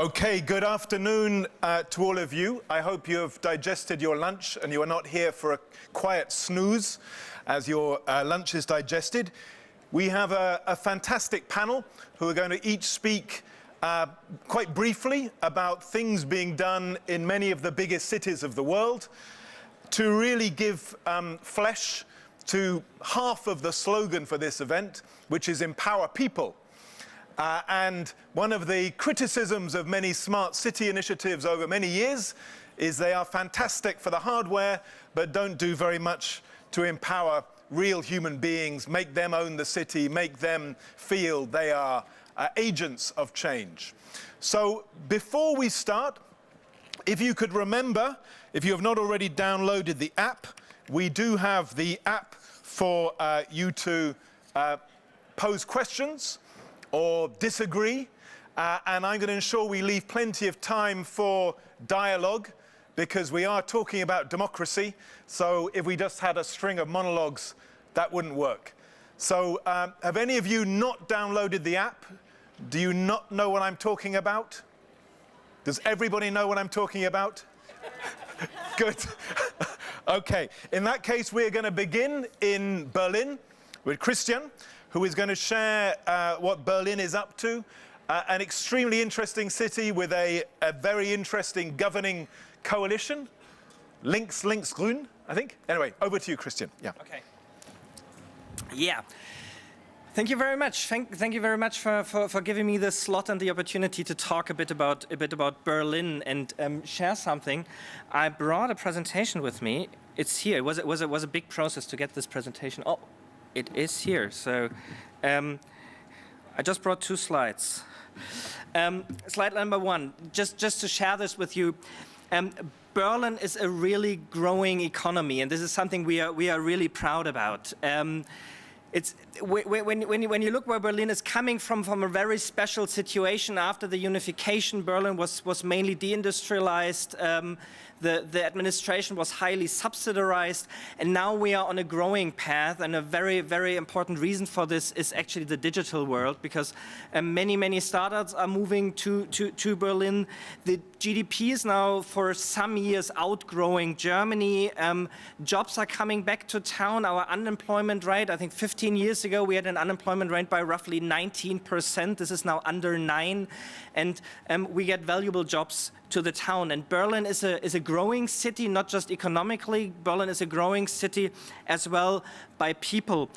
Okay, good afternoon to all of you. I hope you have digested your lunch and you are not here for a quiet snooze as your lunch is digested. We have a fantastic panel who are going to each speak quite briefly about things being done in many of the biggest cities of the world to really give flesh to half of the slogan for this event, which is empower people. And one of the criticisms of many smart city initiatives over many years is they are fantastic for the hardware, but don't do very much to empower real human beings, make them own the city, make them feel they are agents of change. So before we start, if you could remember, if you have not already downloaded the app, we do have the app for you to pose questions or disagree, and I'm going to ensure we leave plenty of time for dialogue because we are talking about democracy, so if we just had a string of monologues, that wouldn't work. So have any of you not downloaded the app? Do you not know what I'm talking about? Does everybody know what I'm talking about? Good. Okay, in that case, we're going to begin in Berlin with Christian, who is going to share what Berlin is up to, an extremely interesting city with a very interesting governing coalition. Links, Grün, I think. Anyway, over to you, Christian. Yeah. Okay. Yeah. Thank you very much. Thank you very much for giving me this slot and the opportunity to talk a bit about Berlin and share something. I brought a presentation with me. It's here. It was a big process to get this presentation. Oh, it is here. So I just brought 2 slides. Slide number 1, just to share this with you. Berlin is a really growing economy, and this is something we are really proud about. It's when you look where Berlin is coming from a very special situation after the unification. Berlin was mainly deindustrialized. The administration was highly subsidized, and now we are on a growing path. And a very, very important reason for this is actually the digital world, because many startups are moving to Berlin. The GDP is now for some years outgrowing Germany. Jobs are coming back to town. Our unemployment rate, I think 15 years ago, we had an unemployment rate by roughly 19%. This is now under 9%, and we get valuable jobs to the town. And Berlin is a growing city, not just economically. Berlin is a growing city as well by people.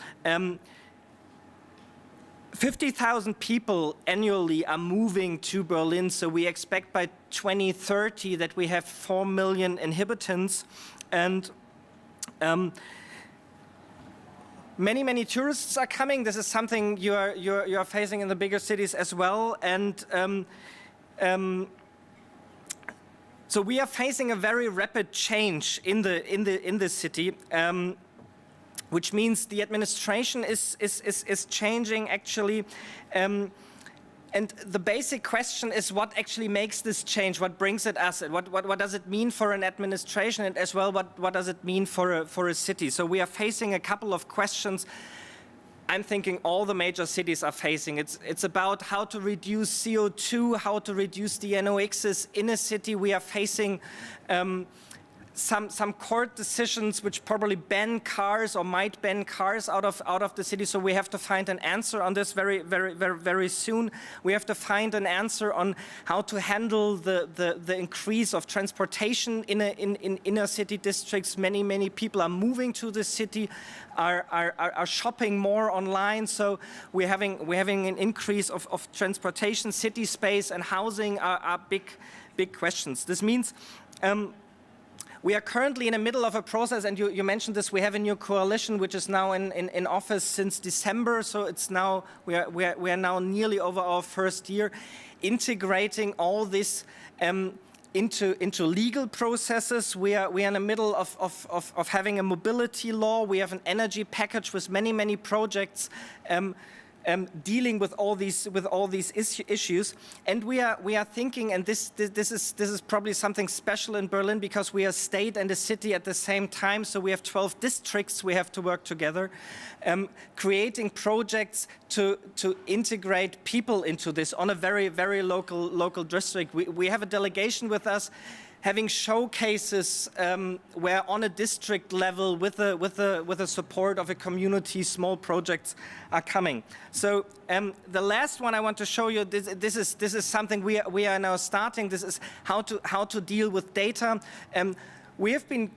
50,000 people annually are moving to Berlin, so we expect by 2030 that we have 4 million inhabitants, and many tourists are coming. This is something you are facing in the bigger cities as well, and so we are facing a very rapid change in the city, which means the administration is changing actually, and the basic question is what actually makes this change? What brings it us? What does it mean for an administration, and as well what does it mean for a city? So we are facing a couple of questions. I'm thinking all the major cities are facing. It's about how to reduce CO2, how to reduce the NOx's in a city. We are facing some court decisions which probably ban cars or might ban cars out of the city. So we have to find an answer on this very soon. We have to find an answer on how to handle the increase of transportation in inner city districts. Many people are moving to the city, are shopping more online. So we're having an increase of transportation, city space, and housing are big questions. This means we are currently in the middle of a process, and you mentioned this. We have a new coalition which is now in office since December. So it's now we are now nearly over our first year, integrating all this into legal processes. We are in the middle of having a mobility law. We have an energy package with many projects. dealing with all these issues. And we are thinking, and this is probably something special in Berlin, because we are a state and a city at the same time. So we have 12 districts we have to work together, creating projects to integrate people into this on a very local district. We have a delegation with us, having showcases where on a district level, with the support of a community, small projects are coming. So the last one I want to show you, this is something we are now starting. This is how to deal with data. We have been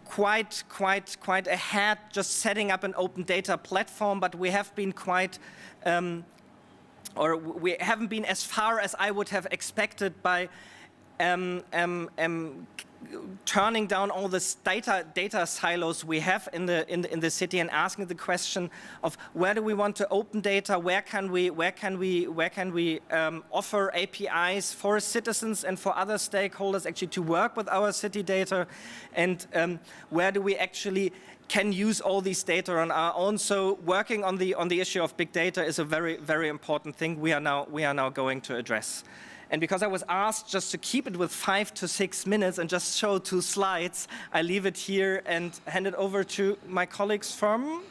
quite ahead just setting up an open data platform, but we have been or we haven't been as far as I would have expected by turning down all this data silos we have in the city, and asking the question of where do we want to open data, where can we offer APIs for citizens and for other stakeholders actually to work with our city data, and where do we actually can use all these data on our own. So working on the issue of big data is a very important thing we are now going to address. And because I was asked just to keep it with 5 to 6 minutes and just show 2 slides, I leave it here and hand it over to my colleagues from...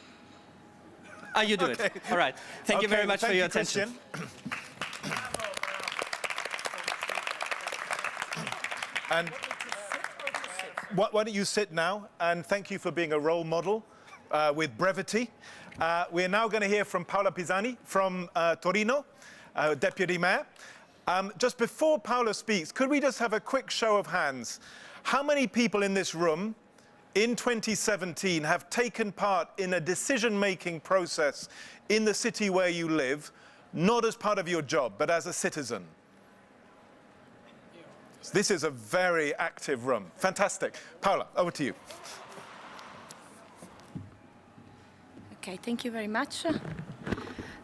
you do it. All right. Thank you very much for your attention. And why don't you sit now, and thank you for being a role model with brevity. We're now going to hear from Paola Pisani from Torino, Deputy Mayor. Just before Paola speaks, could we just have a quick show of hands? How many people in this room in 2017 have taken part in a decision-making process in the city where you live, not as part of your job, but as a citizen? This is a very active room. Fantastic. Paola, over to you. Okay, thank you very much.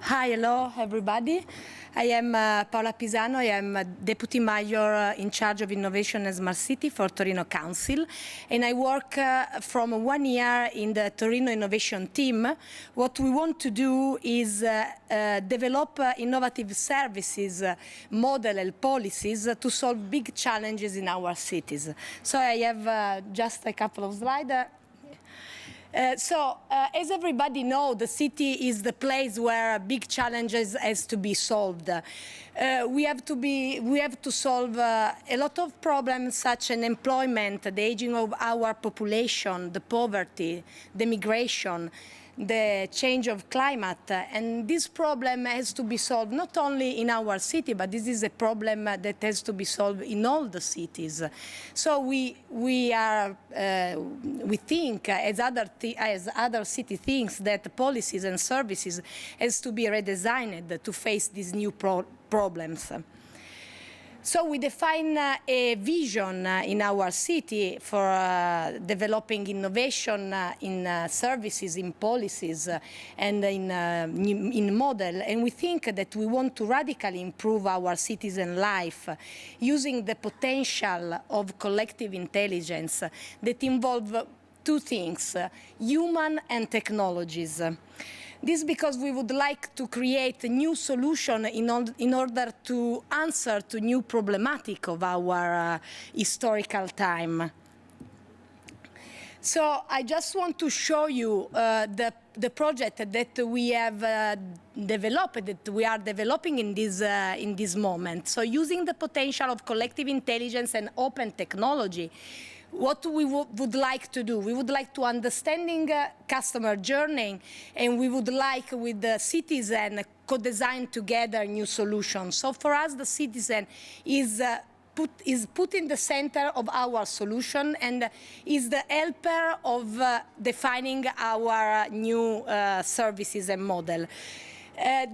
Hi, hello, everybody. I am Paola Pisano. I am Deputy Mayor in charge of Innovation and Smart City for Torino Council. And I work from 1 year in the Torino Innovation Team. What we want to do is develop innovative services, model and policies to solve big challenges in our cities. So I have just a couple of slides. As everybody knows, the city is the place where big challenges has to be solved. We have to solve a lot of problems such as unemployment, the aging of our population, the poverty, the migration, the change of climate, and this problem has to be solved not only in our city, but this is a problem that has to be solved in all the cities. So we think, as other city thinks, that policies and services has to be redesigned to face these new problems. So we define a vision in our city for developing innovation in services, in policies, and in model. And we think that we want to radically improve our citizen life using the potential of collective intelligence that involve 2 things, human and technologies. This because we would like to create a new solution in order to answer to new problematic of our historical time. So I just want to show you the project that we have developed, that we are developing in this moment. So using the potential of collective intelligence and open technology, what we would like to do, we would like to understanding customer journey, and we would like with the citizen co-design together new solutions. So for us, the citizen is put in the center of our solution and is the helper of defining our new services and model.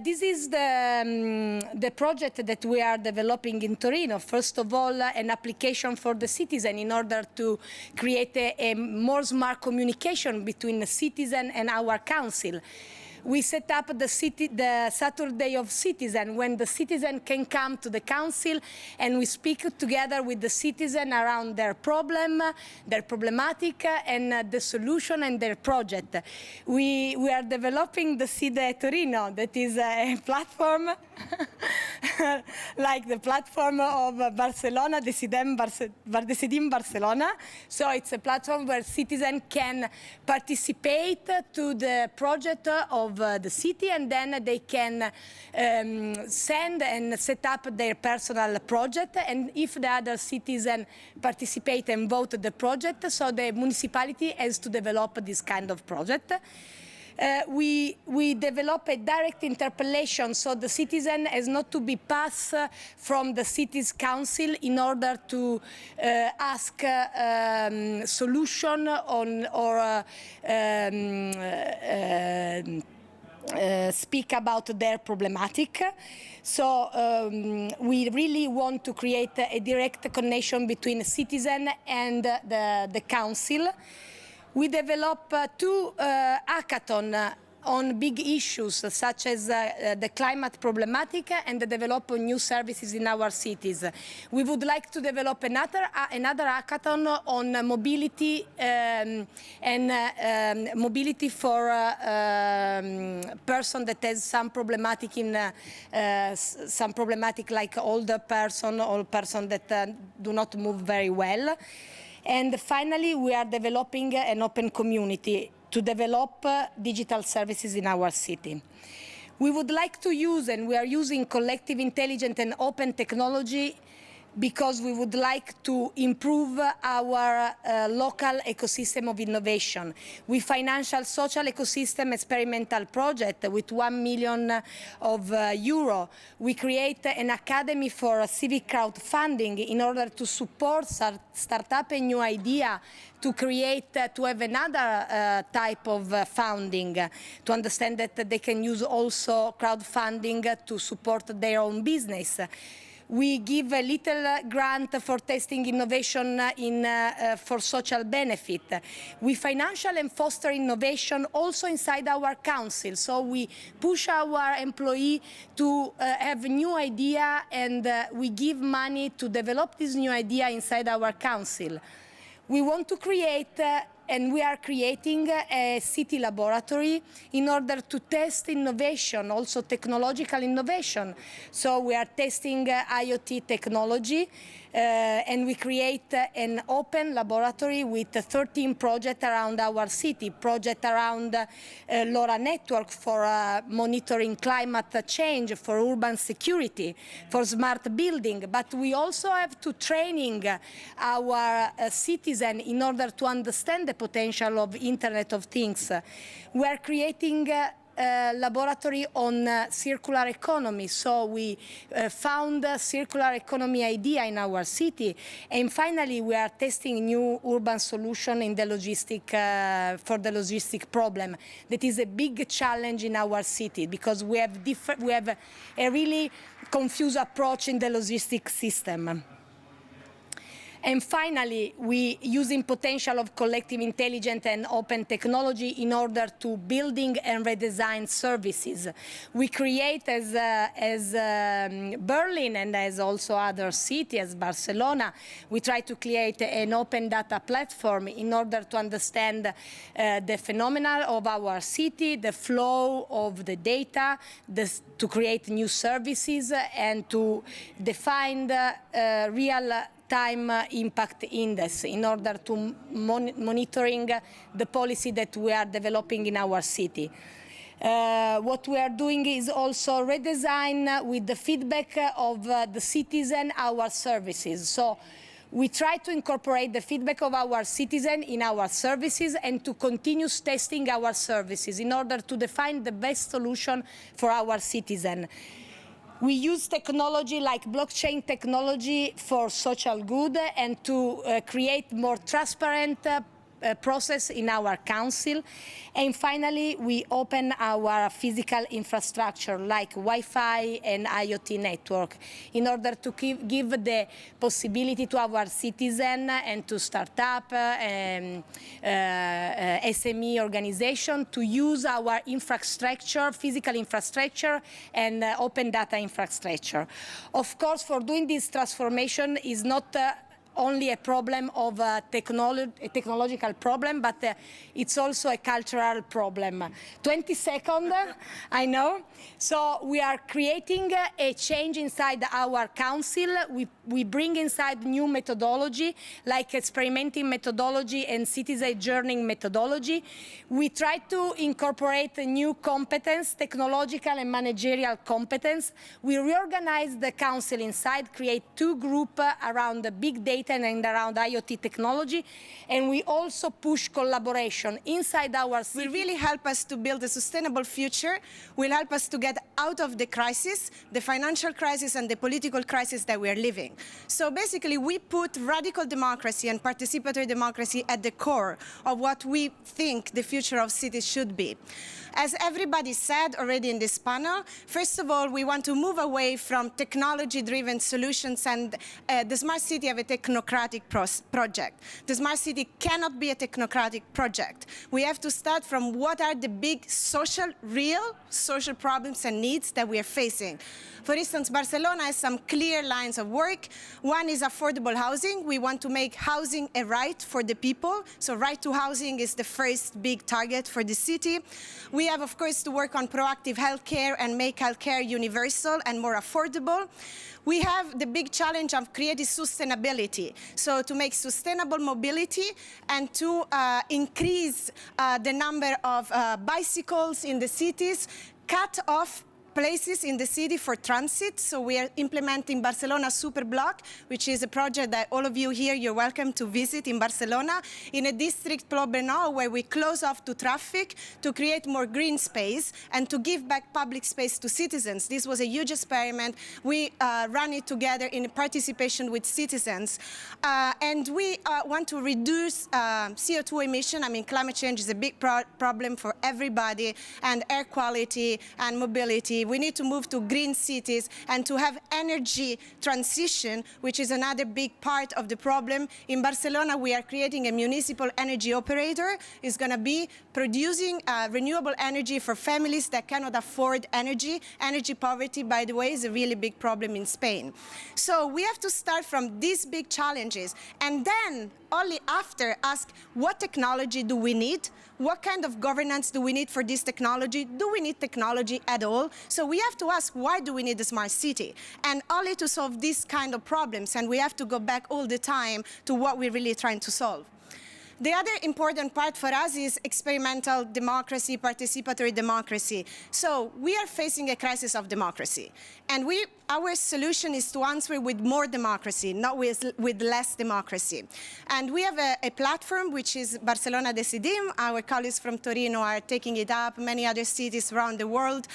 This is the project that we are developing in Torino. First of all, an application for the citizen in order to create a more smart communication between the citizen and our council. We set up the Saturday of Citizen, when the citizen can come to the council and we speak together with the citizen around their problem, their problematic, and the solution and their project. We are developing the CIDE Torino, that is a platform like the platform of Barcelona, the CIDEM Barcelona. So it's a platform where citizens can participate to the project of the city, and then they can send and set up their personal project. And if the other citizen participate and vote the project, so the municipality has to develop this kind of project. We develop a direct interpellation, so the citizen has not to be passed from the city's council in order to ask solution on or speak about their problematic. So we really want to create a direct connection between citizen and the council. We develop two hackathons on big issues such as the climate problematic and the development of new services in our cities. We would like to develop another hackathon on mobility and mobility for person that has some problematic like older person or person that do not move very well. And finally, we are developing an open community to develop digital services in our city. We would like to use, and we are using, collective intelligence and open technology because we would like to improve our local ecosystem of innovation. We financial social ecosystem experimental project with €1 million. We create an academy for civic crowdfunding in order to support startup a new idea, to create, to have another type of funding, to understand that they can use also crowdfunding to support their own business. We give a little grant for testing innovation for social benefit. We financial and foster innovation also inside our council. So we push our employee to have a new idea, and we give money to develop this new idea inside our council. We want to create and we are creating a city laboratory in order to test innovation, also technological innovation. So we are testing IoT technology, and we create an open laboratory with 13 projects around our city, project around LoRa network for monitoring climate change, for urban security, for smart building. But we also have to training our citizens in order to understand the potential of Internet of Things. We are creating laboratory on circular economy. So we found a circular economy idea in our city. And finally, we are testing new urban solution in the for the logistic problem. That is a big challenge in our city because we have a really confused approach in the logistic system. And finally, we using potential of collective intelligence and open technology in order to building and redesign services. We create as Berlin and as also other cities, as Barcelona, we try to create an open data platform in order to understand the phenomena of our city, the flow of the data, to create new services and to define the real time impact index in order to monitoring the policy that we are developing in our city. What we are doing is also redesign with the feedback of the citizen our services. So we try to incorporate the feedback of our citizens in our services and to continue testing our services in order to define the best solution for our citizen. We use technology like blockchain technology for social good and to create more transparent process in our council. And finally, we open our physical infrastructure like Wi-Fi and IoT network in order to give the possibility to our citizens and to startup and SME organization to use our infrastructure, physical infrastructure, and open data infrastructure. Of course, for doing this transformation is not only a problem of a technological problem, but it's also a cultural problem. 20 seconds, I know. So we are creating a change inside our council. We bring inside new methodology, like experimenting methodology and citizen journey methodology. We try to incorporate a new competence, technological and managerial competence. We reorganize the council inside, create two groups around the big data and around IoT technology, and we also push collaboration inside our city. Will really help us to build a sustainable future, will help us to get out of the crisis, the financial crisis and the political crisis that we are living. So basically, we put radical democracy and participatory democracy at the core of what we think the future of cities should be. As everybody said already in this panel, first of all, we want to move away from technology-driven solutions and the smart city have a technocratic project. The smart city cannot be a technocratic project. We have to start from what are the big real social problems and needs that we are facing. For instance, Barcelona has some clear lines of work. One is affordable housing. We want to make housing a right for the people. So right to housing is the first big target for the city. We have, of course, to work on proactive healthcare and make healthcare universal and more affordable. We have the big challenge of creating sustainability. So to make sustainable mobility and to increase the number of bicycles in the cities, cut off places in the city for transit. So we are implementing Barcelona Superblock, which is a project that all of you here, you're welcome to visit in Barcelona, in a district, Poblenou, where we close off to traffic to create more green space and to give back public space to citizens. This was a huge experiment. We ran it together in participation with citizens. And we want to reduce CO2 emission. I mean, climate change is a big problem for everybody, and air quality and mobility. We need to move to green cities and to have energy transition, which is another big part of the problem. In Barcelona, we are creating a municipal energy operator. It's going to be producing renewable energy for families that cannot afford energy. Energy poverty, by the way, is a really big problem in Spain. So we have to start from these big challenges and then only after ask what technology do we need? What kind of governance do we need for this technology? Do we need technology at all? So we have to ask, why do we need a smart city? And only to solve these kind of problems, and we have to go back all the time to what we're really trying to solve. The other important part for us is experimental democracy, participatory democracy. So we are facing a crisis of democracy. And our solution is to answer with more democracy, not with less democracy. And we have a platform, which is Barcelona Decidim. Our colleagues from Torino are taking it up, many other cities around the world.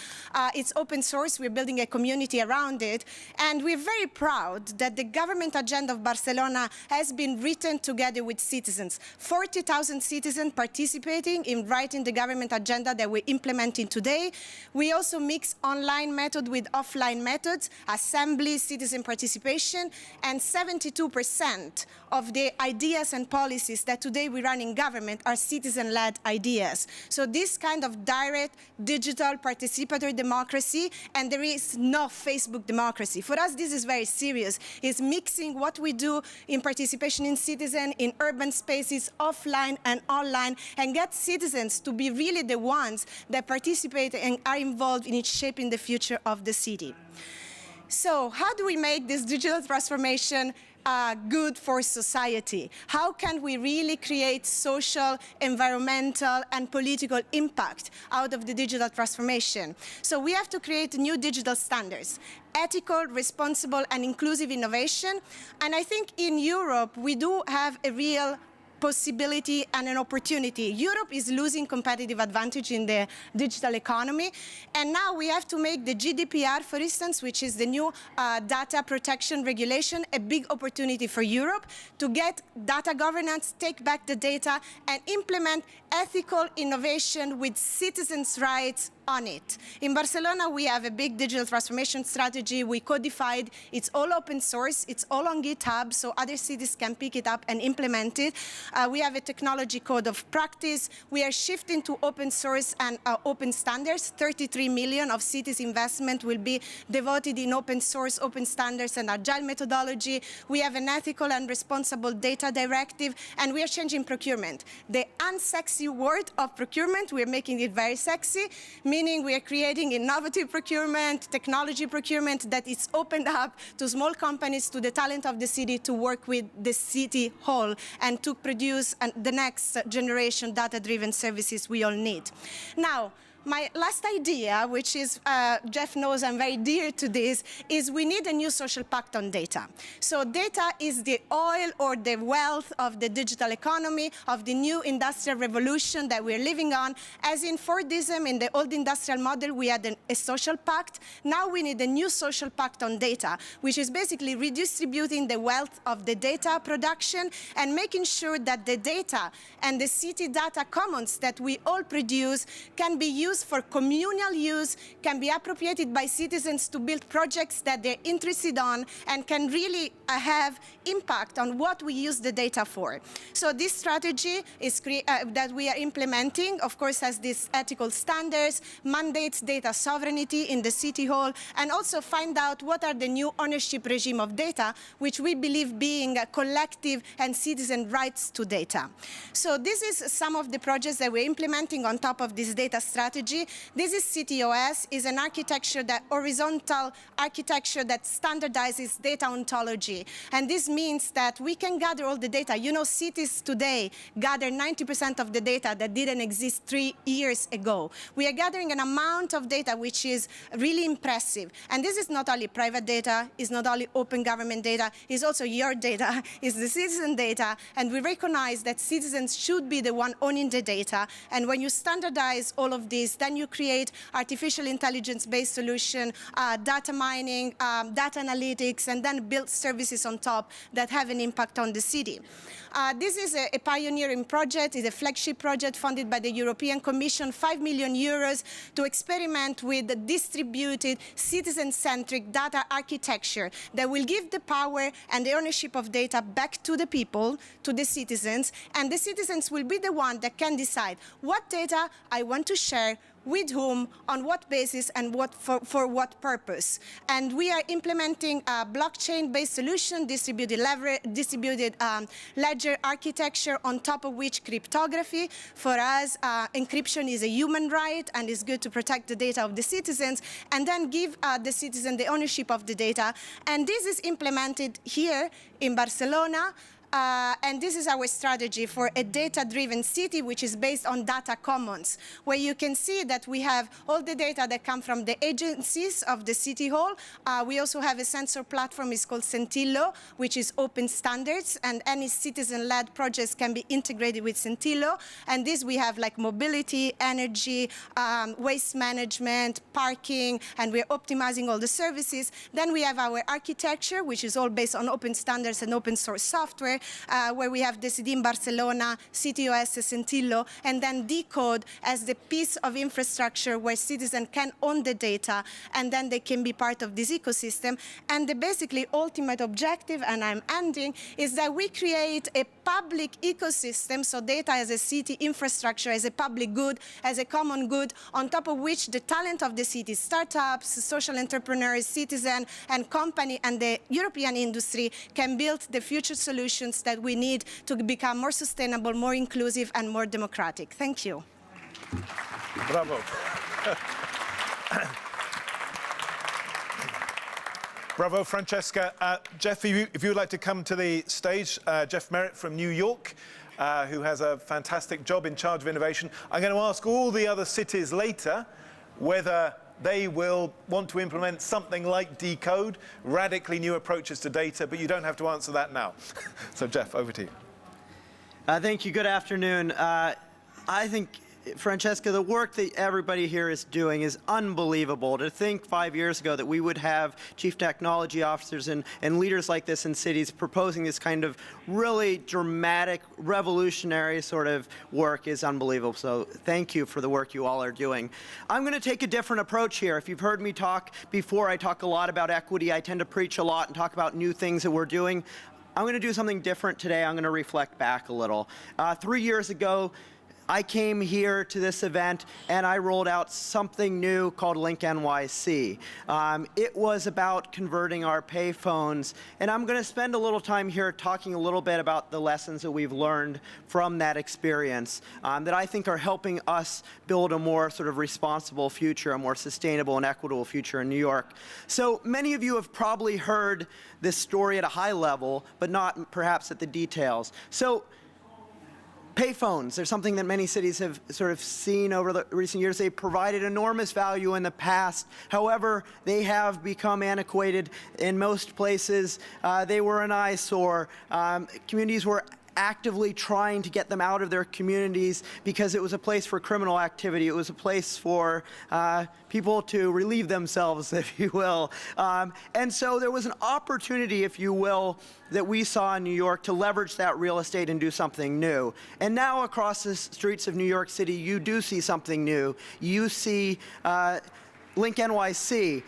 It's open source. We're building a community around it. And we're very proud that the government agenda of Barcelona has been written together with citizens. 40,000 citizens participating in writing the government agenda that we're implementing today. We also mix online method with offline methods, assembly, citizen participation, and 72% of the ideas and policies that today we run in government are citizen-led ideas. So this kind of direct, digital, participatory democracy, and there is no Facebook democracy. For us, this is very serious. It's mixing what we do in participation in citizen, in urban spaces, offline and online, and get citizens to be really the ones that participate and are involved in shaping the future of the city. So how do we make this digital transformation good for society? How can we really create social, environmental, and political impact out of the digital transformation? So we have to create new digital standards, ethical, responsible, and inclusive innovation. And I think in Europe, we do have a real possibility and an opportunity. Europe is losing competitive advantage in the digital economy, and now we have to make the GDPR, for instance, which is the new data protection regulation, a big opportunity for Europe to get data governance, take back the data, and implement ethical innovation with citizens' rights on it. In Barcelona, we have a big digital transformation strategy. We codified. It's all open source. It's all on GitHub, so other cities can pick it up and implement it. We have a technology code of practice. We are shifting to open source and open standards. 33 million of cities' investment will be devoted in open source, open standards, and agile methodology. We have an ethical and responsible data directive, and we are changing procurement. The unsexy word of procurement, we're making it very sexy, meaning we are creating innovative procurement, technology procurement that is opened up to small companies, to the talent of the city to work with the city hall and to produce the next generation data-driven services we all need. Now, my last idea, which is, Geoff knows I'm very dear to this, is we need a new social pact on data. So data is the oil or the wealth of the digital economy, of the new industrial revolution that we're living on. As in Fordism, in the old industrial model, we had a social pact. Now we need a new social pact on data, which is basically redistributing the wealth of the data production and making sure that the data and the city data commons that we all produce can be used for communal use, can be appropriated by citizens to build projects that they're interested on and can really have impact on what we use the data for. So this strategy is that we are implementing, of course, has these ethical standards, mandates data sovereignty in the city hall, and also find out what are the new ownership regime of data, which we believe being collective and citizen rights to data. So this is some of the projects that we're implementing on top of this data strategy. This is CityOS, is an architecture that horizontal architecture that standardizes data ontology. And this means that we can gather all the data. You know, cities today gather 90% of the data that didn't exist 3 years ago. We are gathering an amount of data which is really impressive. And this is not only private data, it's not only open government data, it's also your data, it's the citizen data. And we recognize that citizens should be the one owning the data. And when you standardize all of this, then you create artificial intelligence-based solution, data mining, data analytics, and then build services on top that have an impact on the city. This is a pioneering project. It's a flagship project funded by the European Commission, 5 million euros, to experiment with the distributed citizen-centric data architecture that will give the power and the ownership of data back to the people, to the citizens, and the citizens will be the one that can decide what data I want to share, with whom, on what basis, and for what purpose. And we are implementing a blockchain-based solution, distributed ledger architecture, on top of which cryptography. For us, encryption is a human right, and it's good to protect the data of the citizens, and then give the citizen the ownership of the data. And this is implemented here in Barcelona. And this is our strategy for a data-driven city, which is based on data commons, where you can see that we have all the data that come from the agencies of the city hall. We also have a sensor platform, it's called Centillo, which is open standards, and any citizen-led projects can be integrated with Centillo. And this we have like mobility, energy, waste management, parking, and we're optimizing all the services. Then we have our architecture, which is all based on open standards and open source software, where we have DCD in Barcelona, CityOS, Centillo, and then Decode as the piece of infrastructure where citizens can own the data, and then they can be part of this ecosystem. And the basically ultimate objective, and I'm ending, is that we create a public ecosystem, so data as a city infrastructure, as a public good, as a common good, on top of which the talent of the city, startups, social entrepreneurs, citizen, and company, and the European industry can build the future solutions that we need to become more sustainable, more inclusive, and more democratic. Thank you. Bravo. Bravo, Francesca. Geoff, if you would like to come to the stage, Geoff Merritt from New York, who has a fantastic job in charge of innovation. I'm going to ask all the other cities later whether they will want to implement something like Decode, radically new approaches to data, but you don't have to answer that now. So, Geoff, over to you. Thank you. Good afternoon. I think, Francesca, the work that everybody here is doing is unbelievable. To think 5 years ago that we would have chief technology officers and leaders like this in cities proposing this kind of really dramatic, revolutionary sort of work is unbelievable. So thank you for the work you all are doing. I'm going to take a different approach here. If you've heard me talk before, I talk a lot about equity. I tend to preach a lot and talk about new things that we're doing. I'm going to do something different today. I'm going to reflect back a little. 3 years ago, I came here to this event and I rolled out something new called Link NYC. It was about converting our payphones, and I'm going to spend a little time here talking a little bit about the lessons that we've learned from that experience that I think are helping us build a more sort of responsible future, a more sustainable and equitable future in New York. So many of you have probably heard this story at a high level, but not perhaps at the details. So payphones are something that many cities have sort of seen over the recent years. They provided enormous value in the past. However, they have become antiquated in most places. They were an eyesore. Communities were actively trying to get them out of their communities because it was a place for criminal activity. It was a place for people to relieve themselves, if you will. And so there was an opportunity, if you will, that we saw in New York to leverage that real estate and do something new. And now across the streets of New York City, you do see something new. You see Link NYC.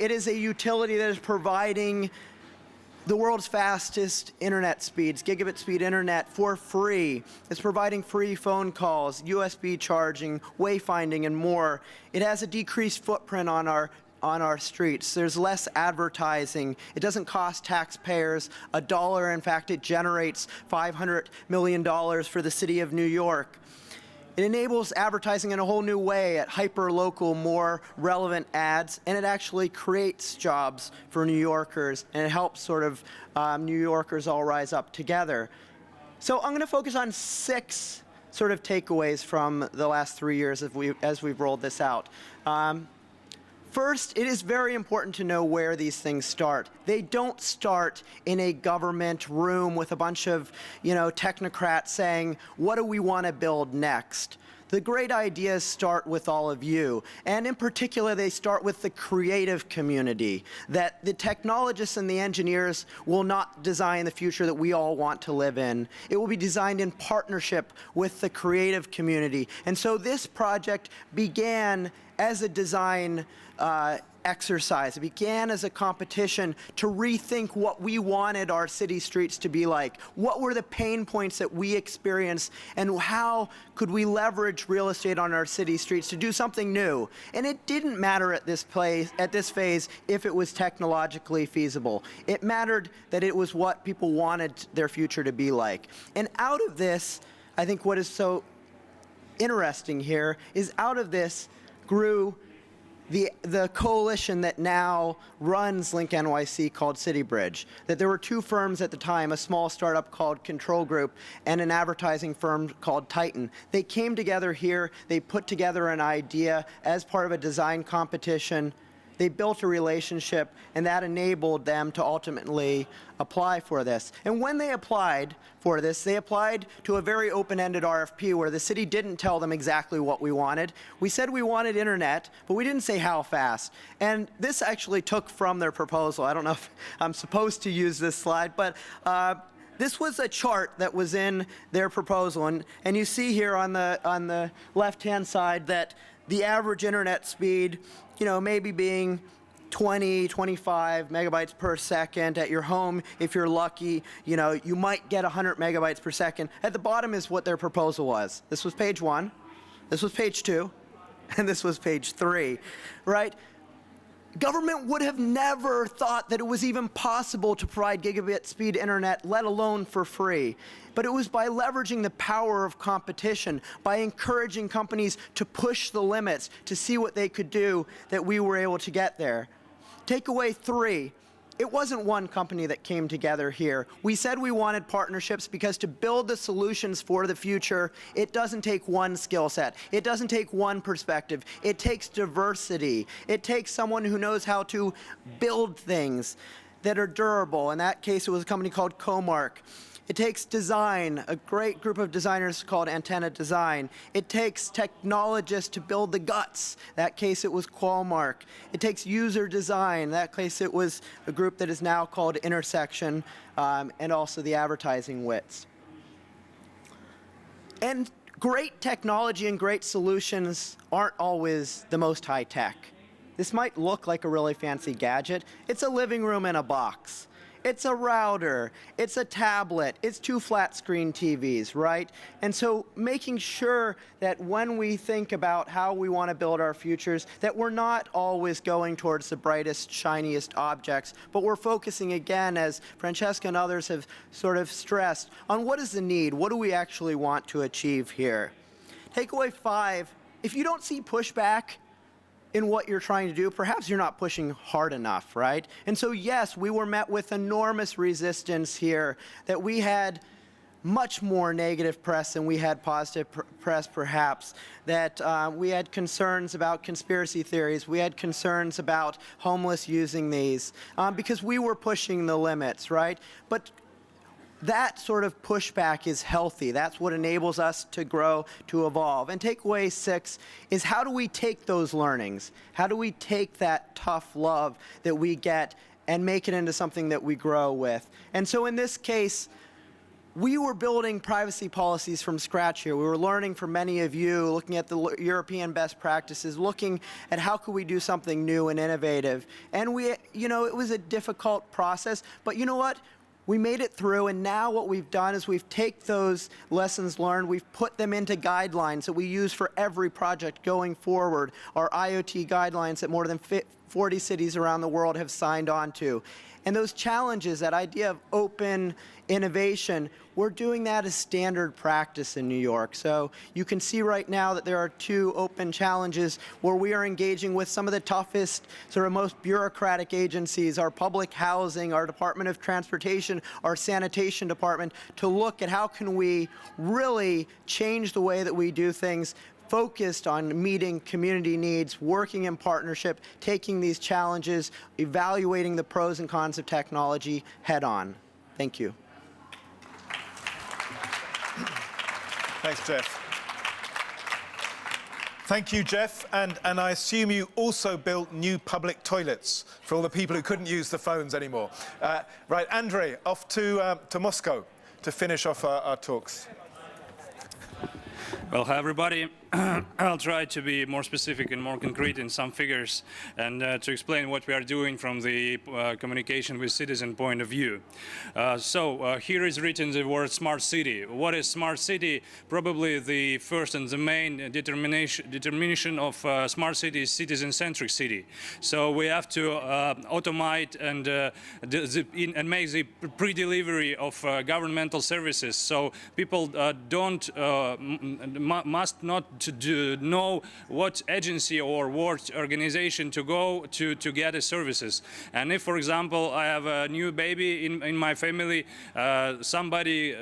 It is a utility that is providing the world's fastest internet speeds, gigabit speed internet for free. It's providing free phone calls, USB charging, wayfinding, and more. It has a decreased footprint on our streets. There's less advertising. It doesn't cost taxpayers $1. In fact, it generates $500 million for the city of New York. It enables advertising in a whole new way at hyper-local, more relevant ads, and it actually creates jobs for New Yorkers, and it helps sort of New Yorkers all rise up together. So I'm going to focus on 6 sort of takeaways from the last 3 years as we've rolled this out. First, it is very important to know where these things start. They don't start in a government room with a bunch of, technocrats saying, what do we want to build next? The great ideas start with all of you. And in particular, they start with the creative community, that the technologists and the engineers will not design the future that we all want to live in. It will be designed in partnership with the creative community. And so this project began as a design exercise. It began as a competition to rethink what we wanted our city streets to be like. What were the pain points that we experienced, and how could we leverage real estate on our city streets to do something new? And it didn't matter at this phase if it was technologically feasible. It mattered that it was what people wanted their future to be like. And out of this, I think what is so interesting here is out of this grew the coalition that now runs Link NYC called CityBridge. That there were 2 firms at the time, a small startup called Control Group and an advertising firm called Titan. They came together here, they put together an idea as part of a design competition. They built a relationship, and that enabled them to ultimately apply for this. And when they applied for this, they applied to a very open-ended RFP where the city didn't tell them exactly what we wanted. We said we wanted internet, but we didn't say how fast. And this actually took from their proposal. I don't know if I'm supposed to use this slide, but this was a chart that was in their proposal. And you see here on the left-hand side that the average internet speed, maybe being 20, 25 megabytes per second at your home. If you're lucky, you might get 100 megabytes per second. At the bottom is what their proposal was. This was page 1, this was page 2, and this was page 3, right? Government would have never thought that it was even possible to provide gigabit speed internet, let alone for free. But it was by leveraging the power of competition, by encouraging companies to push the limits, to see what they could do, that we were able to get there. Takeaway 3. It wasn't one company that came together here. We said we wanted partnerships because to build the solutions for the future, it doesn't take one skill set. It doesn't take one perspective. It takes diversity. It takes someone who knows how to build things that are durable. In that case, it was a company called Comark. It takes design, a great group of designers called Antenna Design. It takes technologists to build the guts. In that case, it was Qualmark. It takes user design. In that case, it was a group that is now called Intersection, and also the advertising wits. And great technology and great solutions aren't always the most high tech. This might look like a really fancy gadget. It's a living room in a box. It's a router, it's a tablet, it's 2 flat screen TVs, right? And so making sure that when we think about how we want to build our futures, that we're not always going towards the brightest, shiniest objects, but we're focusing again, as Francesca and others have sort of stressed, on what is the need, what do we actually want to achieve here. Takeaway 5, if you don't see pushback in what you're trying to do, perhaps you're not pushing hard enough, right? And so yes, we were met with enormous resistance here, that we had much more negative press than we had positive press, perhaps, that we had concerns about conspiracy theories, we had concerns about homeless using these, because we were pushing the limits, right? But that sort of pushback is healthy. That's what enables us to grow, to evolve. And takeaway 6 is, how do we take those learnings? How do we take that tough love that we get and make it into something that we grow with? And so in this case, we were building privacy policies from scratch here. We were learning from many of you, looking at the European best practices, looking at how could we do something new and innovative. And it was a difficult process, but you know what? We made it through, and now what we've done is we've taken those lessons learned, we've put them into guidelines that we use for every project going forward, our IoT guidelines that more than 40 cities around the world have signed on to. And those challenges, that idea of open innovation, we're doing that as standard practice in New York. So you can see right now that there are 2 open challenges where we are engaging with some of the toughest, sort of most bureaucratic agencies, our public housing, our Department of Transportation, our sanitation department, to look at how can we really change the way that we do things, focused on meeting community needs, working in partnership, taking these challenges, evaluating the pros and cons of technology head on. Thank you. Thanks, Geoff. Thank you, Geoff. And I assume you also built new public toilets for all the people who couldn't use the phones anymore. Right, Andre, off to Moscow to finish off our talks. Well, hi, everybody. I'll try to be more specific and more concrete in some figures, and to explain what we are doing from the communication with citizen point of view. Here is written the word smart city. What is smart city? Probably the first and the main determination of smart city is citizen-centric city. So we have to automate and make the pre-delivery of governmental services. So people must not to know what agency or what organization to go to get the services. And if, for example, I have a new baby in my family, somebody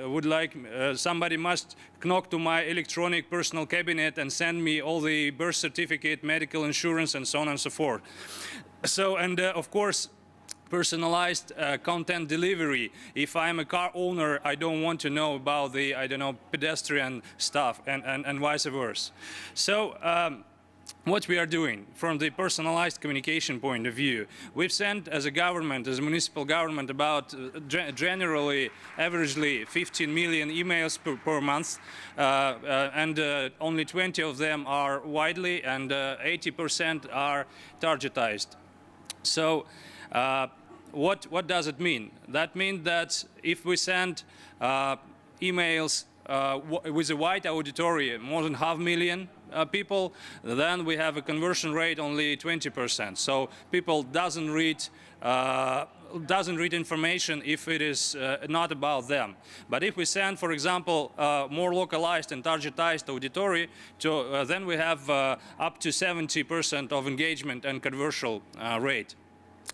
must knock to my electronic personal cabinet and send me all the birth certificate, medical insurance, and so on and so forth. So, and of course, personalized content delivery. If I'm a car owner, I don't want to know about the, pedestrian stuff, and vice versa. So what we are doing from the personalized communication point of view, we've sent as a government, as a municipal government, about generally, averagely 15 million emails per month, and only 20 of them are widely, and 80% are targetized. So what does it mean? That means that if we send emails with a wide auditorium, more than 500,000 people, then we have a conversion rate only 20%. So people doesn't read information if it is not about them. But if we send, for example, more localized and targetized auditory, then we have up to 70% of engagement and conversion rate.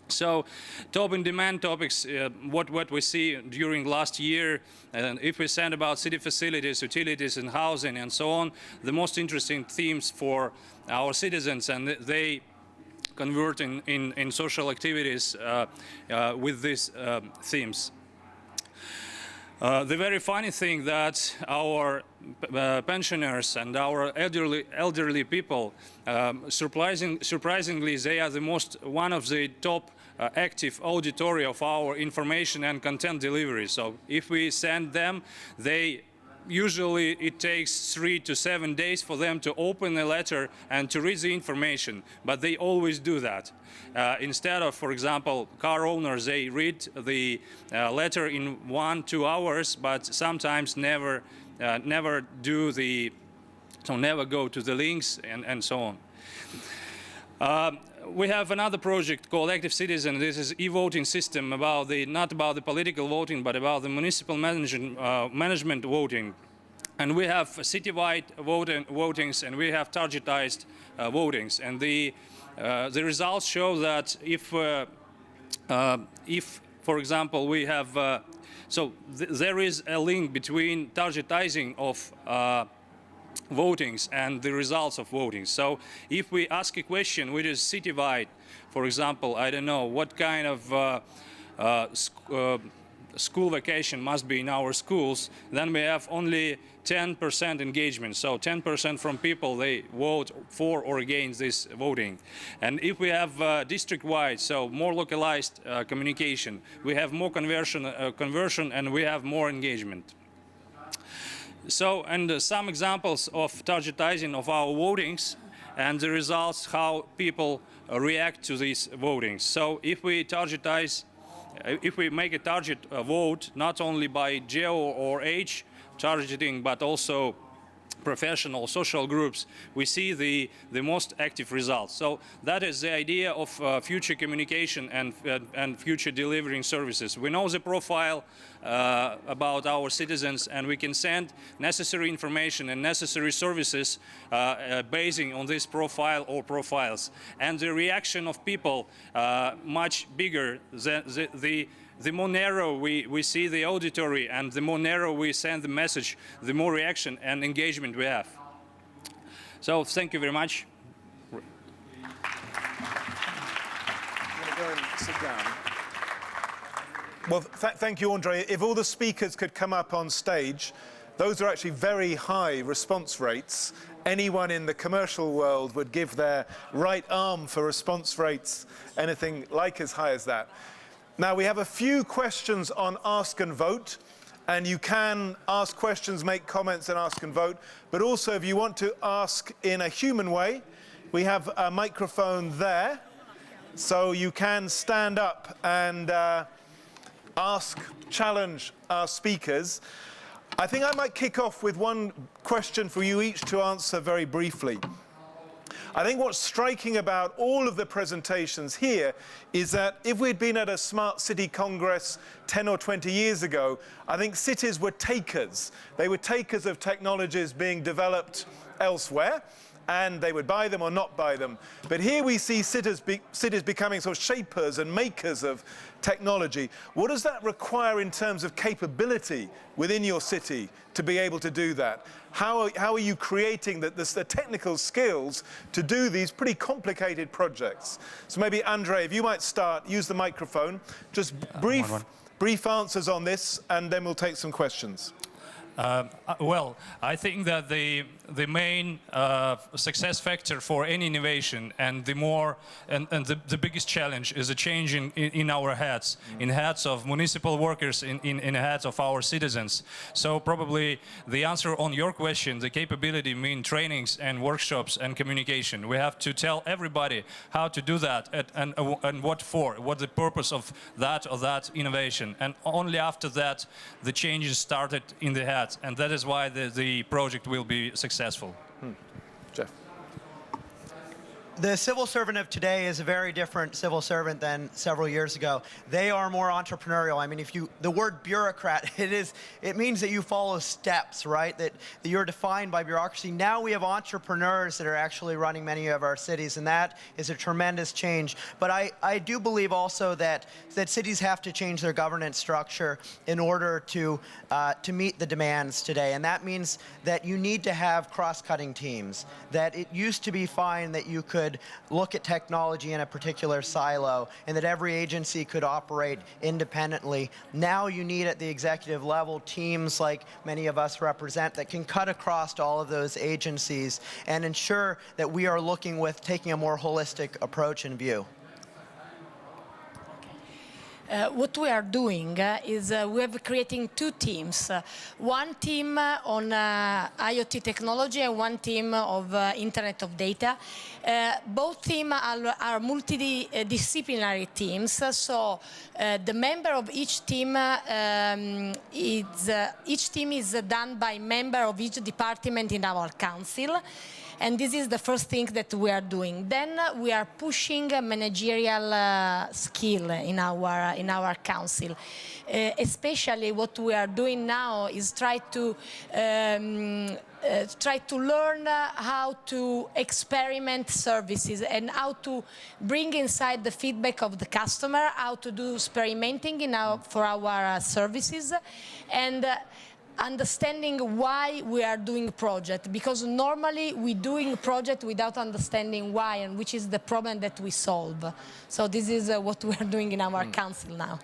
So top in demand topics, what we see during last year, and if we send about city facilities, utilities and housing and so on, the most interesting themes for our citizens, and they convert in social activities with these themes. The very funny thing that our pensioners and our elderly people, surprisingly, they are one of the top active auditory of our information and content delivery. So if we send them, usually it takes 3 to 7 days for them to open a letter and to read the information, but they always do that. Instead of, for example, car owners, they read the letter in 1-2 hours, but sometimes never go to the links and so on. We have another project called Active Citizen. This is e-voting system not about the political voting, but about the municipal management voting. And we have citywide votings, and we have targetized votings. And the results show that if for example, we have there is a link between targetizing of votings and the results of voting. So if we ask a question which is citywide, for example, I don't know, what kind of school vacation must be in our schools, then we have only 10% engagement. So 10% from people, they vote for or against this voting. And if we have district-wide, so more localized communication, we have more conversion and we have more engagement. So, and some examples of targetizing of our votings and the results, how people react to these votings. So if we targetize, if we make a target vote, not only by geo or age targeting, but also professional, social groups, we see the most active results. So that is the idea of future communication and future delivering services. We know the profile about our citizens, and we can send necessary information and necessary services basing on this profile or profiles. And the reaction of people much bigger than the more narrow we see the auditory and the more narrow we send the message, the more reaction and engagement we have. So thank you very much. I'm going to go and sit down. Well, thank you, Andre. If all the speakers could come up on stage, those are actually very high response rates. Anyone in the commercial world would give their right arm for response rates, anything like as high as that. Now, we have a few questions on Ask and Vote, and you can ask questions, make comments, and ask and vote. But also, if you want to ask in a human way, we have a microphone there, so you can stand up and ask, challenge our speakers. I think I might kick off with one question for you each to answer very briefly. I think what's striking about all of the presentations here is that if we'd been at a Smart City Congress 10 or 20 years ago, I think cities were takers. They were takers of technologies being developed elsewhere, and they would buy them or not buy them. But here we see cities becoming sort of shapers and makers of technology. What does that require in terms of capability within your city to be able to do that? How are you creating the technical skills to do these pretty complicated projects? So maybe, Andre, if you might start, use the microphone. Just brief answers on this, and then we'll take some questions. Well, I think that the main success factor for any innovation and the biggest challenge is a change in our heads, in heads of municipal workers, in heads of our citizens. So probably the answer on your question, the capability mean trainings and workshops and communication. We have to tell everybody how to do that and what for, what the purpose of that or that innovation. And only after that the changes started in the head. And that is why the project will be successful. Geoff. The civil servant of today is a very different civil servant than several years ago. They are more entrepreneurial. I mean, the word bureaucrat, it means that you follow steps, right? That you're defined by bureaucracy. Now we have entrepreneurs that are actually running many of our cities, and that is a tremendous change. But I do believe also that cities have to change their governance structure in order to meet the demands today. And that means that you need to have cross-cutting teams. That it used to be fine that you could could look at technology in a particular silo and that every agency could operate independently. Now you need at the executive level teams like many of us represent that can cut across all of those agencies and ensure that we are looking with taking a more holistic approach in view. What we are doing is we are creating two teams. One team on IoT technology and one team of Internet of Data. Both teams are multidisciplinary teams, so the member of each team is done by member of each department in our council. And this is the first thing that we are doing. Then we are pushing managerial skill in our council. Especially what we are doing now is try to learn how to experiment services and how to bring inside the feedback of the customer, how to do experimenting for our services, and understanding why we are doing a project, because normally we're doing a project without understanding why and which is the problem that we solve. So this is what we are doing in our council now.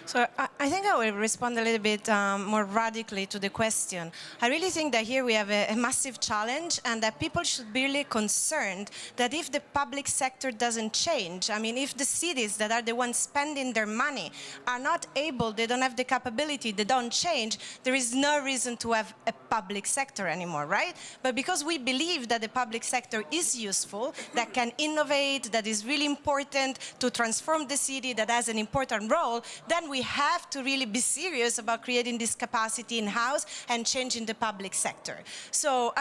So I think I will respond a little bit more radically to the question. I really think that here we have a massive challenge, and that people should be really concerned that if the public sector doesn't change, I mean, if the cities that are the ones spending their money are not able, they don't have the capability, they don't change, there is no reason to have a public sector anymore, right? But because we believe that the public sector is useful, that can innovate, that is really important to transform the city, that has an important role, then we have to really be serious about creating this capacity in-house and changing the public sector. So,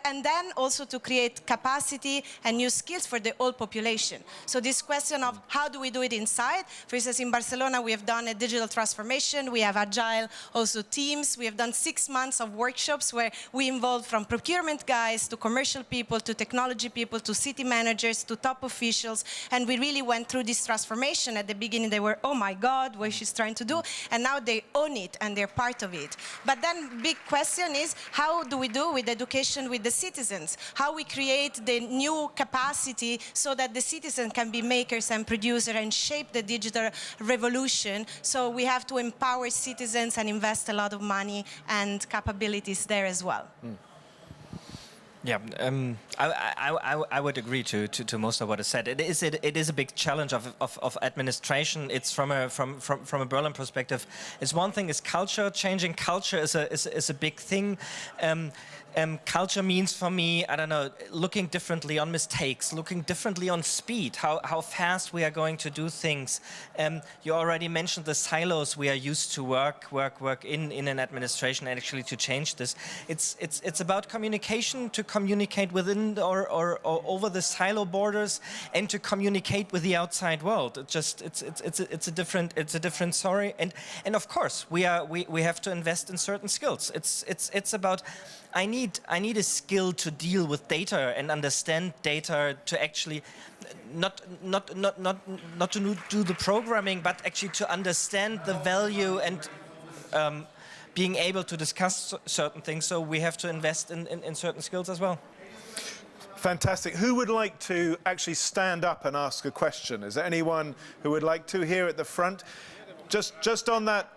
and then also to create capacity and new skills for the whole population. So this question of how do we do it inside? For instance, in Barcelona, we have done a digital transformation. We have agile also teams. We have done 6 months of workshops where we involved from procurement guys to commercial people to technology people to city managers to top officials. And we really went through this transformation. At the beginning, they were, oh my God, what she's trying to do, and now they own it and they're part of it. But then big question is, how do we do with education with the citizens? How we create the new capacity so that the citizen can be makers and producers and shape the digital revolution? So we have to empower citizens and invest a lot of money and capabilities there as well. Yeah, I would agree to most of what is said. It is a big challenge of administration. It's from a Berlin perspective. It's one thing is culture. Changing culture is a big thing. Culture means for me, I don't know, looking differently on mistakes, looking differently on speed, how fast we are going to do things. You already mentioned the silos we are used to work in an administration, and actually to change this. It's about communication, to communicate within or over the silo borders, and to communicate with the outside world. It's a different story, and of course we have to invest in certain skills. It's about I need a skill to deal with data and understand data, to actually not to do the programming, but actually to understand the value and being able to discuss certain things. So we have to invest in certain skills as well. Fantastic. Who would like to actually stand up and ask a question? Is there anyone who would like to here at the front? Just on that.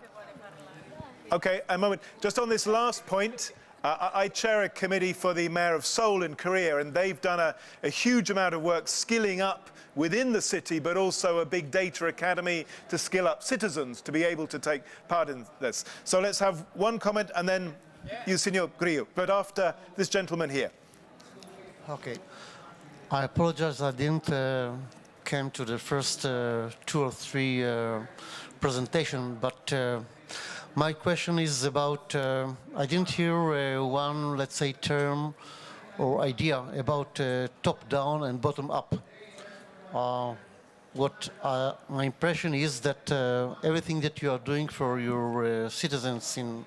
Okay, a moment. Just on this last point. I chair a committee for the mayor of Seoul in Korea, and they've done a huge amount of work skilling up within the city, but also a big data academy to skill up citizens to be able to take part in this. So let's have one comment, and then you, Signor Grillo, but after this gentleman here. Okay. I apologize I didn't came to the first 2 or 3 presentation, but my question is about, I didn't hear one, let's say, term or idea about top-down and bottom-up. My impression is that everything that you are doing for your citizens in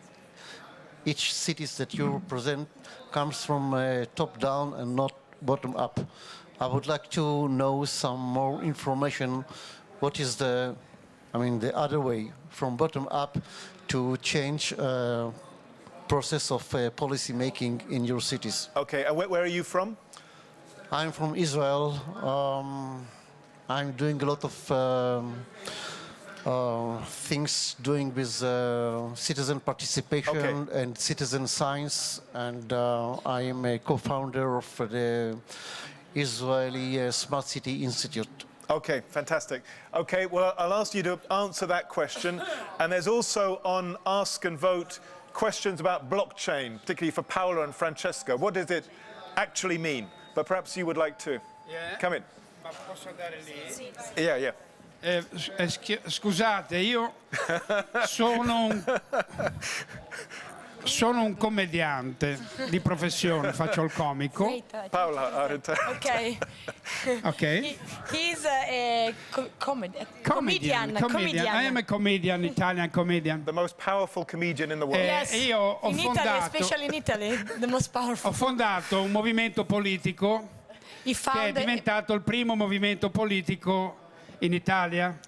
each cities that you represent comes from top-down and not bottom-up. I would like to know some more information. What is the other way from bottom-up to change process of policy making in your cities? Okay, and where are you from? I'm from Israel. I'm doing a lot of things doing with citizen participation and citizen science, and I am a co-founder of the Israeli Smart City Institute. Okay, fantastic. Okay, well, I'll ask you to answer that question. And there's also on Ask and Vote questions about blockchain, particularly for Paola and Francesca. What does it actually mean? But perhaps you would like to come in. Ma posso andare lì? Yeah. Scusate, io sono un commediante di professione, faccio il comico. Paola, Okay. Ok? He's a comedian. I am a comedian, Italian comedian. the most powerful comedian in the world. Yes. Io ho In Italy, especially in Italy, the most powerful. Ho fondato un movimento politico He che è found diventato il primo movimento politico in Italia,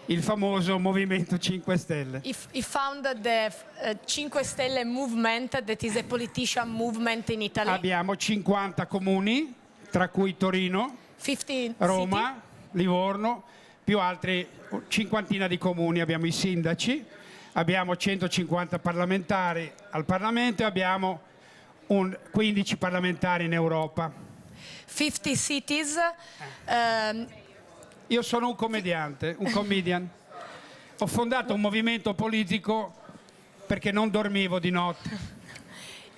il famoso Movimento 5 Stelle. he founded the 5 Stelle movement, that is a politician movement in Italy. Abbiamo 50 comuni, tra cui Torino, 50 Roma, Livorno, più altri cinquantina di comuni, abbiamo i sindaci, abbiamo 150 parlamentari al Parlamento e abbiamo 15 parlamentari in Europa. 50 cities. Io sono un commediante, un comedian. Ho fondato un movimento politico perché non dormivo di notte.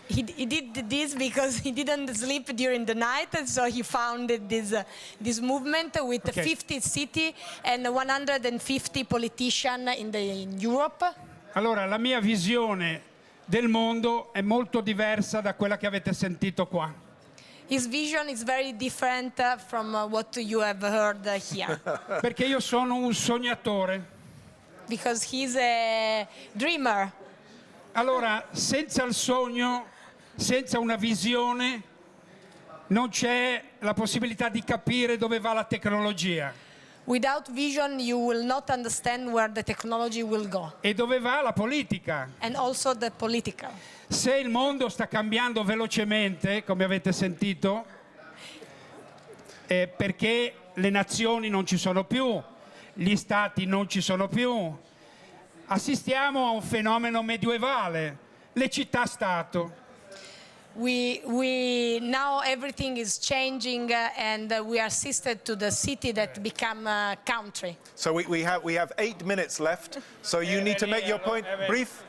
He did this because he didn't sleep during the night, and so he founded this movement with 50 cities and 150 politicians in Europe. Allora, la mia visione del mondo è molto diversa da quella che avete sentito qua. His vision is very different from what you have heard here. Perché io sono un sognatore. Because he's a dreamer. Allora, senza il sogno, senza una visione, non c'è la possibilità di capire dove va la tecnologia. Without vision, you will not understand where the technology will go. E dove va la politica. And also the political. Se il mondo sta cambiando velocemente, come avete sentito, perché le nazioni non ci sono più, gli stati non ci sono più, assistiamo a un fenomeno medioevale, le città-stato. Now everything is changing and we are assisted to the city that become a country. So we have 8 minutes left. So you need to make your point brief.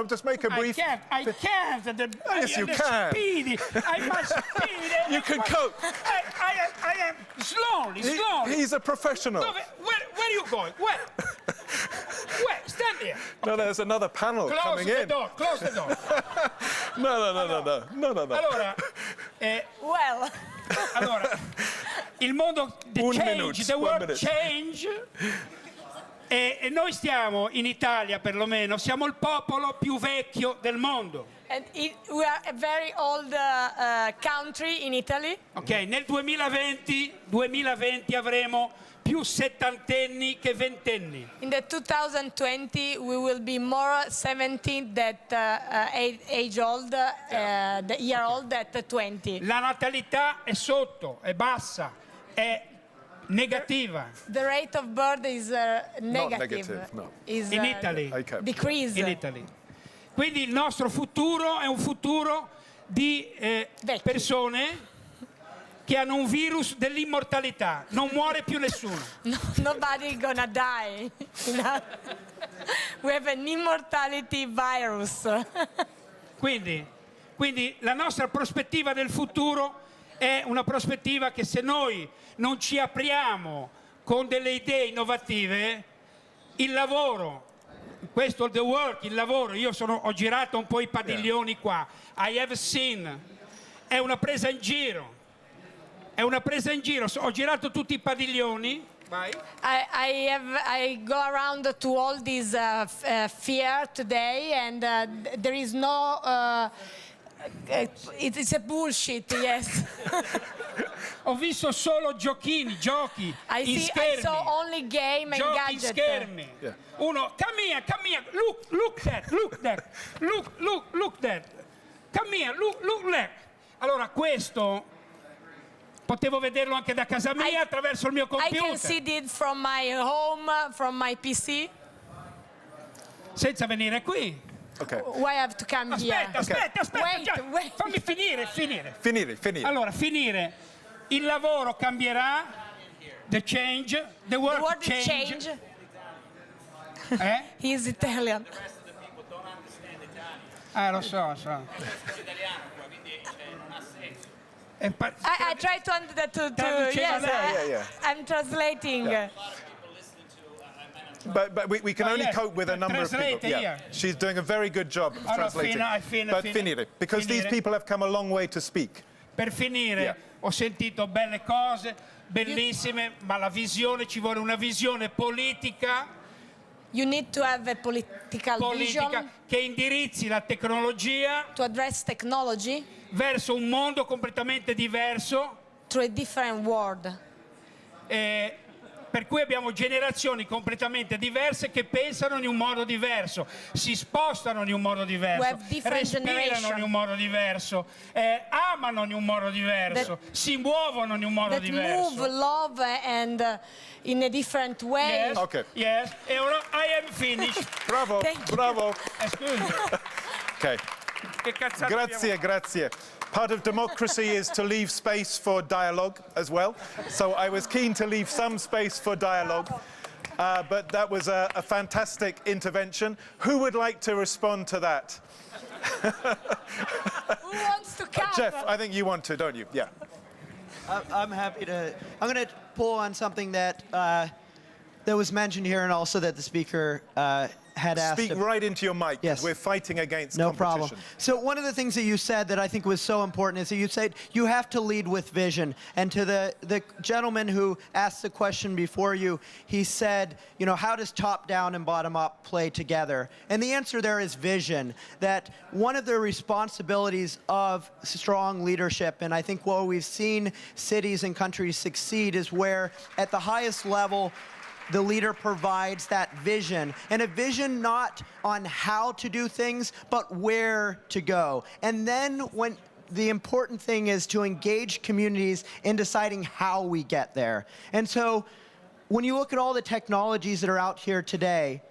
Just make a brief. I can't. Yes, you can. Speedy. I must speed. You can cope. I am slowly. He's a professional. Where are you going? Where? Stand there. No, there's another panel coming in. Close the door. No. Allora, allora, il mondo the world change. E noi stiamo in Italia, perlomeno, siamo il popolo più vecchio del mondo. And we are a very old country in Italy. Ok, nel 2020 avremo più settantenni che ventenni. In the 2020 we will be more 70 that age old, the year old at 20. La natalità è sotto, è bassa, è negativa. The rate of birth is negative. Not negative, no. Is In Italy. Okay. decrease. In Italy. Quindi il nostro futuro è un futuro di persone che hanno un virus dell'immortalità. Non muore più nessuno. No, nobody gonna die. We have an immortality virus. Quindi la nostra prospettiva del futuro è una prospettiva che se noi non ci apriamo con delle idee innovative, il lavoro, questo the work, il lavoro, ho girato un po' i padiglioni qua, I have seen, è una presa in giro, ho girato tutti i padiglioni. Vai. I go around to all these fair today, and there is no. It's a bullshit, yes. Ho visto solo giochi in schermi. I saw only game and giochi in gadget. schermi. Yeah. Uno, come here, look that. Come here, look that. Allora questo Potevo vederlo anche da casa mia attraverso il mio I computer. can see it from my home, from my PC. Senza venire qui. Okay. Why I have to come here? Aspetta. Wait. Fammi finire. Finire. Allora, finire. Il lavoro cambierà. The word The word change. He is Italian. Lo so. I try to Traduceva lei. Yeah. I'm translating. But we can only yes, cope with a number of people. translate, yeah. She's doing a very good job of translating. But finire, because these finire. people have come a long way to speak. Per finire, Yeah. ho sentito belle cose, bellissime, ma la visione, ci vuole una visione politica You need to have a political vision che indirizzi la tecnologia to address technology verso un mondo completamente diverso. to a different world. Per cui abbiamo generazioni completamente diverse che pensano in un modo diverso, si spostano in un modo diverso, respirano in un modo diverso, amano in un modo diverso, si muovono in un modo diverso. Move, love, and in a different way. Yes, Okay. yes. E ora I am finished. Bravo, Thank you. bravo. Scusi. Okay. Che cazzata abbiamo? Grazie. Part of democracy is to leave space for dialogue as well. So I was keen to leave some space for dialogue. But that was a fantastic intervention. Who would like to respond to that? Who wants to come? Geoff, I think you want to, don't you? Yeah. I'm happy to. I'm going to pull on something that was mentioned here, and also that the speaker had asked. Speak right into your mic. Yes. We're fighting against No competition. problem. So one of the things that you said that I think was so important is that you said you have to lead with vision. And to the gentleman who asked the question before you, he said, you know, how does top-down and bottom-up play together? And the answer there is vision. That one of the responsibilities of strong leadership, and I think where we've seen cities and countries succeed, is where at the highest level, the leader provides that vision, and a vision not on how to do things, but where to go. And then when the important thing is to engage communities in deciding how we get there. And so when you look at all the technologies that are out here today,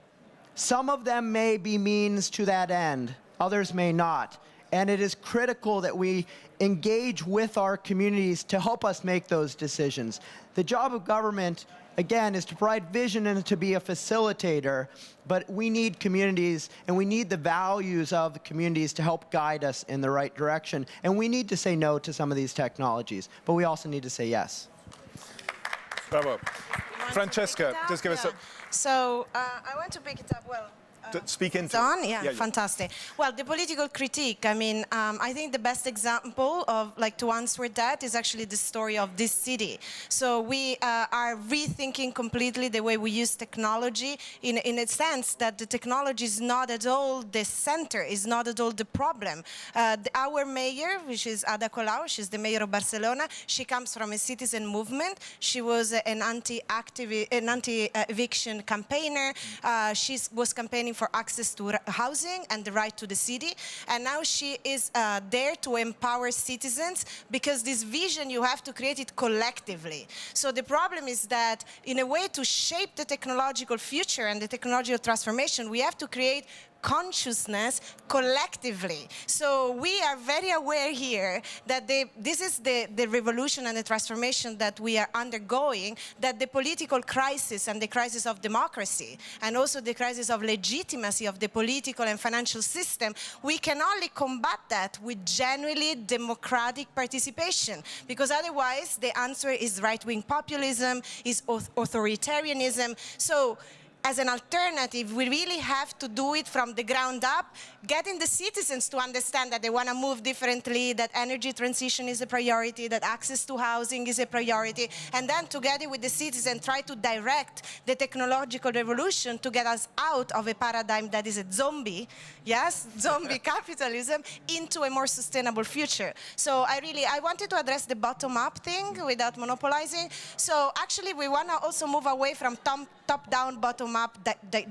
some of them may be means to that end, others may not. And it is critical that we engage with our communities to help us make those decisions. The job of government, again, is to provide vision and to be a facilitator, but we need communities and we need the values of the communities to help guide us in the right direction. And we need to say no to some of these technologies, but we also need to say yes. Bravo. Francesca, just give us a... So I want to pick it up. Well, speak into on? it. Yeah, fantastic. Well, the political critique, I mean, I think the best example of, like, to answer that is actually the story of this city. So we are rethinking completely the way we use technology in a sense that the technology is not at all the center, is not at all the problem. Our mayor, which is Ada Colau, she's the mayor of Barcelona, she comes from a citizen movement. She was an anti-eviction campaigner. She was campaigning for access to housing and the right to the city. And now she is there to empower citizens, because this vision, you have to create it collectively. So the problem is that in a way to shape the technological future and the technological transformation, we have to create consciousness collectively. So we are very aware here that this is the revolution and the transformation that we are undergoing, that the political crisis and the crisis of democracy and also the crisis of legitimacy of the political and financial system, we can only combat that with genuinely democratic participation, because otherwise the answer is right-wing populism, is authoritarianism. So as an alternative, we really have to do it from the ground up, getting the citizens to understand that they want to move differently, that energy transition is a priority, that access to housing is a priority, and then together with the citizens try to direct the technological revolution to get us out of a paradigm that is a zombie, yes, zombie capitalism, into a more sustainable future. So I wanted to address the bottom-up thing without monopolizing. So actually we want to also move away from top-down, bottom bottom-up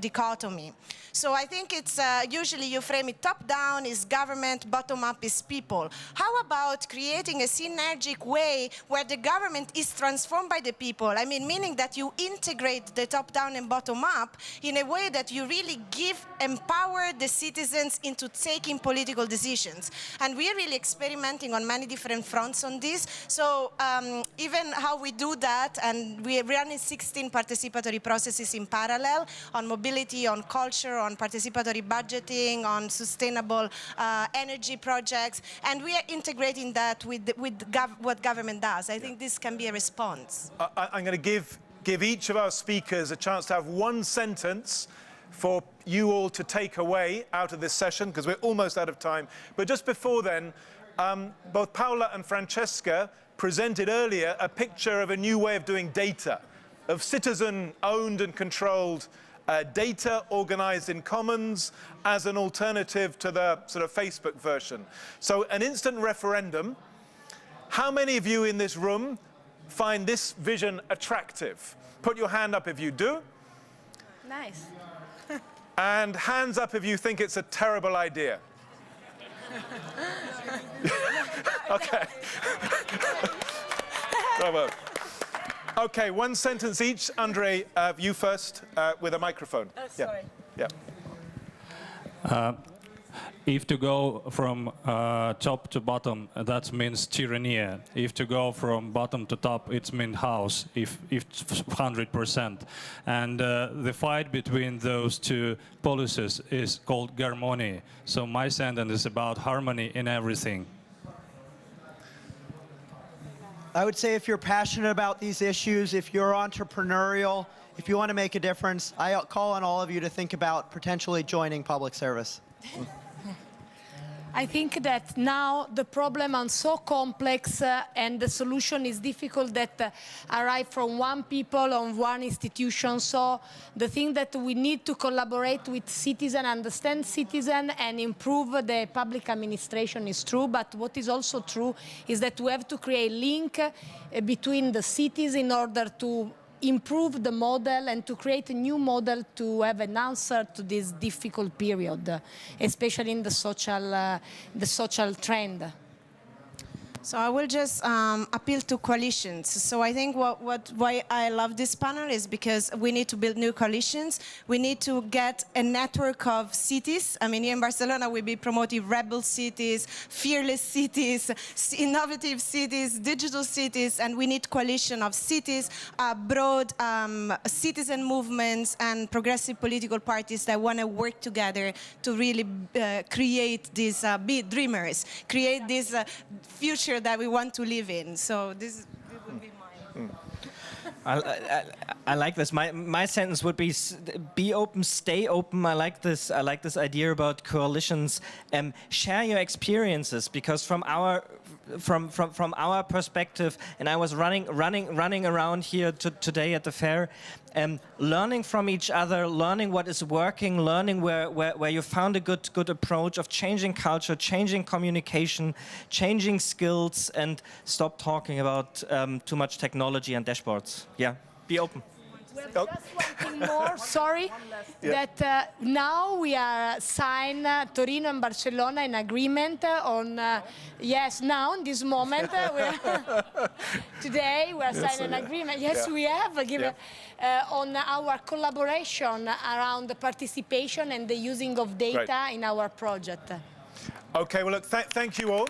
dichotomy. So I think it's usually you frame it top-down is government, bottom-up is people. How about creating a synergic way where the government is transformed by the people? I mean, meaning that you integrate the top-down and bottom-up in a way that you really empower the citizens into taking political decisions. And we are really experimenting on many different fronts on this. So even how we do that, and we are running 16 participatory processes in parallel on mobility, on culture, on participatory budgeting, on sustainable energy projects, and we are integrating that with what government does. I think this can be a response. I'm going to give each of our speakers a chance to have one sentence for you all to take away out of this session, because we're almost out of time. But just before then, both Paola and Francesca presented earlier a picture of a new way of doing data, of citizen-owned and controlled data organized in commons as an alternative to the sort of Facebook version. So an instant referendum. How many of you in this room find this vision attractive? Put your hand up if you do. Nice. And hands up if you think it's a terrible idea. Okay. Bravo. Okay, one sentence each. Andre, you first with a microphone. Oh, sorry. Yeah. If to go from top to bottom, that means tyranny. If to go from bottom to top, it means house, if 100%. And the fight between those two policies is called harmony. So my sentence is about harmony in everything. I would say if you're passionate about these issues, if you're entrepreneurial, if you want to make a difference, I call on all of you to think about potentially joining public service. I think that now the problem is so complex and the solution is difficult that arrive from one people on one institution. So the thing that we need to collaborate with citizens, understand citizens, and improve the public administration is true. But what is also true is that we have to create a link between the cities in order to improve the model and to create a new model to have an answer to this difficult period, especially in the social trend. So I will just appeal to coalitions. So I think why I love this panel is because we need to build new coalitions. We need to get a network of cities. I mean, here in Barcelona, we'll be promoting rebel cities, fearless cities, innovative cities, digital cities, and we need coalition of cities, broad citizen movements, and progressive political parties that want to work together to really create these, be dreamers, create this future that we want to live in. So this would be mine. I like this. My sentence would be open, stay open. I like this idea about coalitions. Share your experiences, because from our perspective, and I was running around here today at the fair, learning from each other, learning what is working, learning where you found a good approach of changing culture, changing communication, changing skills, and stop talking about too much technology and dashboards. Yeah, be open. Well, just one thing more, sorry, that now we are signed, Torino and Barcelona, an agreement on, yes, now, in this moment, today we are signing an agreement, yes, we have, on our collaboration around the participation and the using of data in our project. Okay, well, look, thank you all.